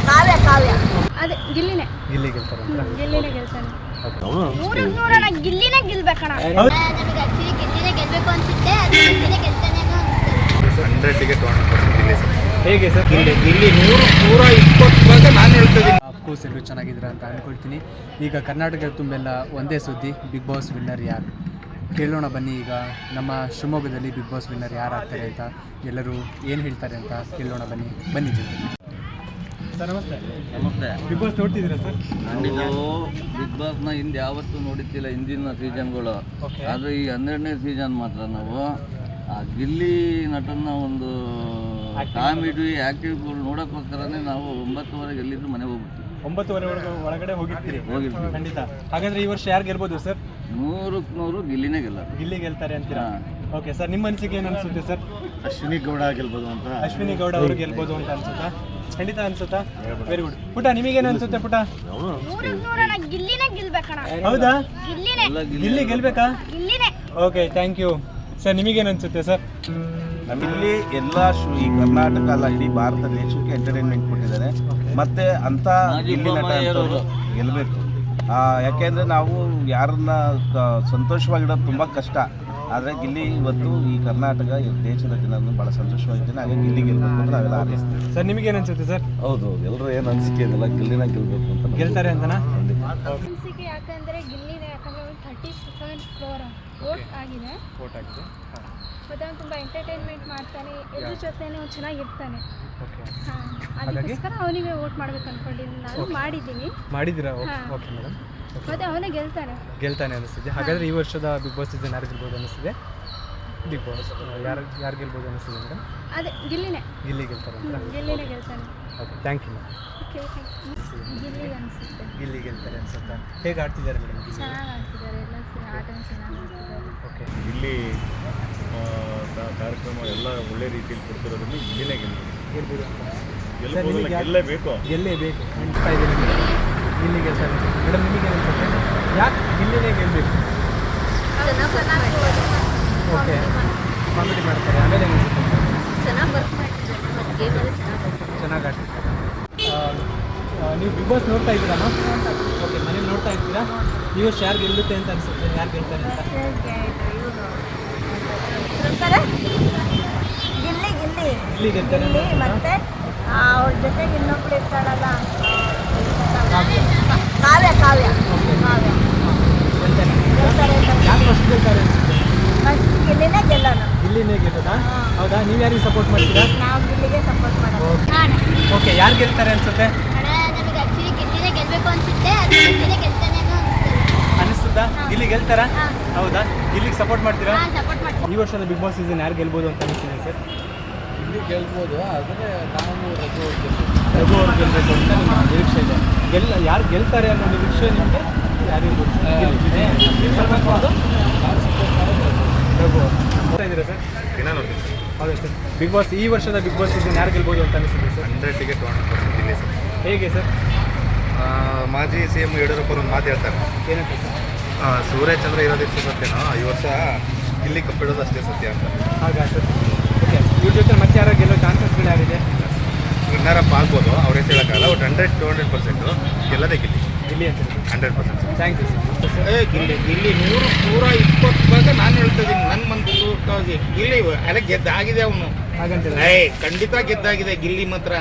ಕಾವ್ಯ ಕಾವ್ಯ ಅದೇ ಗಿಲ್ಲಿನೇ ಗಿಲ್ಲಿ ಗೆಲ್ತಾರೆ ಅಂತ. ಗಿಲ್ಲಿನೇ ಗೆಲ್ತಾನೆ. ಊರಿಗೆ ನೋಡೋಣ ಗಿಲ್ಲಿನೇ ಗೆಲ್ಬೇಕಣ. ನಮಗೆ ಆಕ್ಚುಲಿ ಗಿಲ್ಲಿನೇ ಗೆಲ್ಬೇಕು ಅನ್ಸುತ್ತೆ, ಅದು ಗಿಲ್ಲಿನೇ ಗೆಲ್ತಾನೆ ಅನ್ನೋ ಅನಿಸ್ತದೆ. 100ಗೆ 200% ಗಿಲ್ಲಿ ಸರ್. ಹೇಗೆ ಸರ್? ಗಿಲ್ಲಿ 120 ಭಾಗ ನಾನು ಹೇಳ್ತಿದ್ದೀನಿ. ಅಫ್ಕೋರ್ಸ್ ಎಲ್ಲರೂ ಚೆನ್ನಾಗಿದ್ದೀರಾ ಅಂತ ಅಂದ್ಕೊಳ್ತೀನಿ. ಈಗ ಕರ್ನಾಟಕದ ತುಂಬೆಲ್ಲ ಒಂದೇ ಸುದ್ದಿ, ಬಿಗ್ ಬಾಸ್ ವಿನ್ನರ್ ಯಾರು ಕೇಳೋಣ ಬನ್ನಿ. ಈಗ ನಮ್ಮ ಶಿವಮೊಗ್ಗದಲ್ಲಿ ಬಿಗ್ ಬಾಸ್ ವಿನ್ನರ್ ಯಾರು ಆಗ್ತಾರೆ ಅಂತ ಎಲ್ಲರೂ ಏನು ಹೇಳ್ತಾರೆ ಅಂತ ಕೇಳೋಣ ಬನ್ನಿ ಜೊತೆ. ಸರ್ ನಮಸ್ತೆ. ನಮಸ್ತೆ. ಬಿಗ್ ಬಾಸ್ ನೋಡ್ತಿದ್ದೀರಾ ಸರ್? ನಾವು ಬಿಗ್ ಬಾಸ್ನ ಹಿಂದೆ ಯಾವತ್ತೂ ನೋಡಿದ್ದಿಲ್ಲ, ಹಿಂದಿನ ಸೀಸನ್ಗಳು. Okay. ಆದರೆ ಈ 12ನೇ ಸೀಸನ್ ಮಾತ್ರ ನಾವು ಆ ಗಿಲ್ಲಿ ನಟನ ಒಂದು ಕಾಮಿಡಿ ಆ್ಯಕ್ಟಿವ್ಗಳು ನೋಡೋಕ್ಕೋಸ್ಕರನೇ ನಾವು 9:30 ಎಲ್ಲಿದ್ರು ಮನೆಗೆ ಹೋಗ್ಬಿಡ್ತೀವಿ. 9:30 ಒಳಗಡೆ ಹೋಗಿರ್ತೀರಿ? ಹೋಗಿರ್ತೀವಿ ಖಂಡಿತ. ಹಾಗಾದ್ರೆ ಈ ವರ್ಷ ಯಾರು ಗೆಲ್ಬೋದು ಸರ್? 100% ಗಿಲ್ಲಿನೇ ಗೆಲ್ಲೋದು. ಗಿಲ್ಲಿ ಗೆಲ್ತಾರೆ ಅಂತೀರಾ? ಓಕೆ ಸರ್, ನಿಮ್ಮ ಅನಿಸಿಕೆ ಏನು ಅನಿಸುತ್ತೆ ಸರ್? ಅಶ್ವಿನಿ ಗೌಡ ಗೆಲ್ಬೋದು ಅಂತ. ಅಶ್ವಿನಿ ಗೌಡ ಅವರು ಗೆಲ್ಬೋದು ಅಂತ ಅನ್ಸುತ್ತಾ? ಖಂಡಿತ ಅನ್ಸುತ್ತಾ? Very good. ಪುಟ ನಿಮಗೇನು ಅನ್ಸುತ್ತೆ ಪುಟ? ಊರಿಗೆ ನೋಡೋಣ ಗಿಲ್ಲಿನೇ ಗೆಲ್ಬೇಕಣ. ಹೌದಾ? ಗಿಲ್ಲಿನೇ ಗಿಲ್ಲಿ ಗೆಲ್ಬೇಕಾ? ಗಿಲ್ಲಿನೇ. Okay, thank you sir. ನಿಮಗೇನು ಅನ್ಸುತ್ತೆ ಸರ್? ನಮ್ಮಲ್ಲಿ ಎಲ್ಲ ಈ ಕರ್ನಾಟಕ ಅಲ್ಲ ಇಡೀ ಭಾರತ ದೇಶಕ್ಕೆ ಎಂಟರ್ಟೈನ್ಮೆಂಟ್ ಕೊಟ್ಟಿದ್ದಾರೆ. ಮತ್ತೆ ಅಂತ ಗಿಲ್ಲಿ ನಟ ಅಂತವ್ರು ಗೆಲ್ಲಬೇಕು. ಯಾಕೆಂದರೆ ನಾವು ಯಾರನ್ನ ಸಂತೋಷವಾಗಿಡೋದು ತುಂಬ ಕಷ್ಟ. ಆದರೆ ಗಿಲ್ಲಿ ಇವತ್ತು ಈ ಕರ್ನಾಟಕ ದೇಶದ ಜನರನ್ನು ಭಾಳ ಸಂತೋಷವಾಗಿದ್ದೇನೆ. ಹಾಗೆ ಗಿಲ್ಲಿ ಗೆಲ್ಲಬೇಕು ಅಂತ ನಾವೆಲ್ಲ ಹಾರೈಸ್ತೀವಿ. ಸರ್ ನಿಮಗೇನು ಅನ್ಸುತ್ತೆ ಸರ್? ಹೌದು, ಎಲ್ಲರೂ ಏನು ಅನಿಸಿಕೆ ಇದೆಲ್ಲ ಗಿಲ್ಲಿನ ಗೆಲ್ಲಬೇಕು ಅಂತ ಗೆಲ್ತಾರೆ ಅಂತನಾ? ಅನಿಸಿಕೆ ಯಾಕಂದರೆ ಗಿಲ್ಲಿನೇ, ಯಾಕಂದರೆ ಒಂದು 37 crore ವೋಟ್ ಆಗಿದೆ. ಮತ್ತು ಅವ್ನು ತುಂಬ ಎಂಟರ್ಟೈನ್ಮೆಂಟ್ ಮಾಡ್ತಾನೆ, ಎದ್ರ ಜೊತೆನೇ ಅವ್ನು ಚೆನ್ನಾಗಿರ್ತಾನೆ. ಓಕೆ, ಹಾಂ, ಅದಕ್ಕೋಸ್ಕರ ಅವನಿಗೆ ವೋಟ್ ಮಾಡ್ಬೇಕು ಅಂದ್ಕೊಂಡಿದ್ದೀನಿ. ನಾನು ಮಾಡಿದ್ದೀನಿ. ಮಾಡಿದ್ದೀರಾ? ಹಾಂ. Okay madam. ಮತ್ತು ಅವನೇ ಗೆಲ್ತಾನೆ. ಗೆಲ್ತಾನೆ ಅನಿಸ್ತಿದೆ. ಹಾಗಾದರೆ ಈ ವರ್ಷದ ಬಿಗ್ ಬಾಸ್ ಸೀಸನ್ ಯಾರು ಗೆಲ್ಬೋದು ಅನಿಸ್ತಿದೆ? ಬಿಗ್ ಬಾಸ್ ಯಾರು ಗೆಲ್ಬೋದು ಅನಿಸ್ತಿದೆ ಮೇಡಮ್? ಅದೇ ಗಿಲ್ಲಿನೇ. ಗಿಲ್ಲಿ ಗೆಲ್ತಾರೆ ಅಂತ. ಗಿಲ್ಲಿನೇ ಗೆಲ್ತಾನೆ. Okay, thank you madam. ಓಕೆ, ಗಿಲ್ಲಿ ಅನಿಸುತ್ತೆ. ಗಿಲ್ಲಿ ಗೆಲ್ತಾರೆ ಅನ್ಸುತ್ತಾ? ಹೇಗೆ ಆಡ್ತಿದ್ದಾರೆ ಮೇಡಮ್ ಗಿಲ್ಲಿ? ಚೆನ್ನಾಗಿ ಆಡ್ತಿದ್ದಾರೆ, ಎಲ್ಲ ಆಟನ ಚೆನ್ನಾಗಿ ಆಡ್ತಿದ್ದಾರೆ. ಓಕೆ, ಗಿಲ್ಲಿ ಕಾರ್ಯಕ್ರಮ ಎಲ್ಲ ಒಳ್ಳೆ ರೀತಿಯಲ್ಲಿ ಕೊಡ್ತಿರೋದ್ರಿಂದ ಗಿಲ್ಲಿನೇ ಗೆಲ್ಬೋದು ಅಂತ. ಗೆಲ್ಬೋದು, ಗೆಲ್ಲಬೇಕು. ಗೆಲ್ಲೇಬೇಕು ಅನಿಸ್ತಾ ಇದೆ ನಿಮಗೆ? ಗಿಲ್ಲಿ ಗೆಲ್ತಾರೆ ಮೇಡಮ್, ನಿಮಗೆ ಅನಿಸುತ್ತೆ? ಯಾಕೆ ಗಿಲ್ಲಿನೇ ಗೆಲ್ಲಬೇಕು? ಓಕೆ, ಕಾಮಿಡಿ ಮಾಡ್ತಾರೆ. ಆಮೇಲೆ ಅನಿಸುತ್ತೆ ಚೆನ್ನಾಗಿ ವರ್ಕ್ ಮಾಡ್ತಿದ್ದಾರೆ, ಮತ್ತು ಗೇಮಲ್ಲಿ ಚೆನ್ನಾಗಿ ಆಡ್ತಿದ್ದಾರೆ. ನೀವು ಬಿಗ್ ಬಾಸ್ ನೋಡ್ತಾ ಇದ್ದೀರಾ? ಓಕೆ, ಮನೇಲಿ ನೋಡ್ತಾ ಇರ್ತೀರಾ? ಈ ವರ್ಷ ಯಾರು ಗೆಲ್ಲುತ್ತೆ ಅಂತ ಅನಿಸುತ್ತೆ? ಯಾರು ಗೆಲ್ತಾರೆ ಅಂತ? ಗಿಲ್ಲಿ ಗಿಲ್ಲಿ ಗಿಲ್ಲಿ ಗೆಲ್ತಾರೆ ಅಂತ ಗಿಲ್ಲಿ. ಅನ್ಸುತ್ತಾ? ಮತ್ತೆ ಅವ್ರ ಜೊತೆಗೆ ಇನ್ನೊಬ್ಳು ಇರ್ತಾಳಲ್ಲ, ಕಾವ್ಯ ಕಾವ್ಯ ಓಕೆ, ಕಾವ್ಯ ಗೆಲ್ತಾರೆ. ಗೆಲ್ತಾರೆ ಅಂತ. ಯಾರು ಫಸ್ಟ್ ಗೆಲ್ತಾರೆ ಅನಿಸುತ್ತೆ? ಫಸ್ಟ್ ಗಿಲ್ಲಿನೇ ಗೆಲ್ಲೋಣ. ಗಿಲ್ಲಿನೇ ಗೆಲ್ಲೋದಾ? ಹೌದಾ? ನೀವು ಯಾರಿಗೆ ಸಪೋರ್ಟ್ ಮಾಡ್ತೀರಾ? ನಾವು ಗಿಲ್ಲಿಗೆ ಸಪೋರ್ಟ್ ಮಾಡೋದು. ಓಕೆ, ಯಾರು ಗೆಲ್ತಾರೆ ಅನಿಸುತ್ತೆ? ನಮಗೆ ಆಕ್ಚುಲಿ ಗಿಲ್ಲಿನೇ ಗೆಲ್ಬೇಕು ಅನ್ಸುತ್ತೆ, ಅದು ಗಿಲ್ಲಿನೇ ಗೆಲ್ತಾನೆ ಅನ್ನೋ ಅನಿಸ್ತದೆ. ಅನಿಸ್ತದಾ? ಗಿಲ್ಲಿ ಗೆಲ್ತಾರಾ? ಹಾಂ. ಹೌದಾ? ಗಿಲ್ಲಿಗೆ ಸಪೋರ್ಟ್ ಮಾಡ್ತೀರಾ? ಹಾಂ, ಸಪೋರ್ಟ್ ಮಾಡ್ತೀವಿ. ಈ ವರ್ಷದ ಬಿಗ್ ಬಾಸ್ ಸೀಸನ್ ಯಾರು ಗೆಲ್ಬೋದು ಅಂತ ಅನಿಸ್ತಿದೆ ಸರ್? ಇಲ್ಲಿ ಗೆಲ್ಬೋದು, ಆದರೆ ನಾವು ರಘು ಅವ್ರು ಗೆಲ್ಲಬೇಕು ಅಂತ ನಿಮ್ಮ ನಿರೀಕ್ಷೆ ಇದೆ. ಯಾರು ಗೆಲ್ತಾರೆ ಅನ್ನೋ ನಿರೀಕ್ಷೆ ನಿಮಗೆ ಯಾರಿರ್ಬೋದು? ನೀವು ಸಪೋರ್ಟ್ ಮಾಡೋದು ರಘು ನೋಡ್ತಾ ಇದ್ದೀರಾ ಸರ್? ದಿನ ನೋಡ್ತೀನಿ ಸರ್. ಹೌದಾ ಸರ್? ಬಿಗ್ ಬಾಸ್ ಈ ವರ್ಷದ ಬಿಗ್ ಬಾಸ್ ಸೀಸನ್ ಯಾರು ಗೆಲ್ಬೋದು ಅಂತ ಅನಿಸ್ತಿದೆ ಸರ್? 100ಗೆ 200% ಗಿಲ್ಲಿ ಸರ್. ಹೇಗೆ ಸರ್? ಮಾಜಿ CM ಯಡಿಯೂರಪ್ಪ ಒಂದು ಮಾತು ಹೇಳ್ತಾರೆ, ಏನಂತ ಸರ್? ಸೂರ್ಯಚಂದ್ರ ಇರೋದಕ್ಕೆ ಸತ್ಯನೋ ಈ ವರ್ಷ ಗಿಲ್ಲಿ ಕಪ್ಪಿಡೋದು ಅಷ್ಟೇ ಸತ್ಯ ಅಂತ. ಹಾಗಾ ಸರ್? ಓಕೆ, ಇವ್ರ ಜೊತೆ ಮತ್ತೆ ಯಾರು ಗೆಲ್ಲೋ ಚಾನ್ಸಸ್ಗಳು ಯಾರಿದೆ? ವಿನ್ನರಪ್ಪ ಆಗ್ಬೋದು, ಅವ್ರ ಹೆಸರು ಹೇಳೋಕ್ಕಾಗಲ್ಲ. ಬಟ್ 100-200% ಗೆಲ್ಲದೇ ಗಿಲ್ಲಿ. ಗಿಲ್ಲಿ ಅಂತ 100%. Thank you sir. ಗಿಲ್ಲಿ 120 ಭಾಗ ನಾನು ಹೇಳ್ತಿದ್ದೀನಿ. ನನ್ನ ಗಿಲ್ಲಿ ಅಲ್ಲ ಗೆದ್ದಾಗಿದೆ ಅವನು. ಹಾಗಂತೀರ? ಖಂಡಿತ ಗೆದ್ದಾಗಿದೆ ಗಿಲ್ಲಿ ಮಾತ್ರ.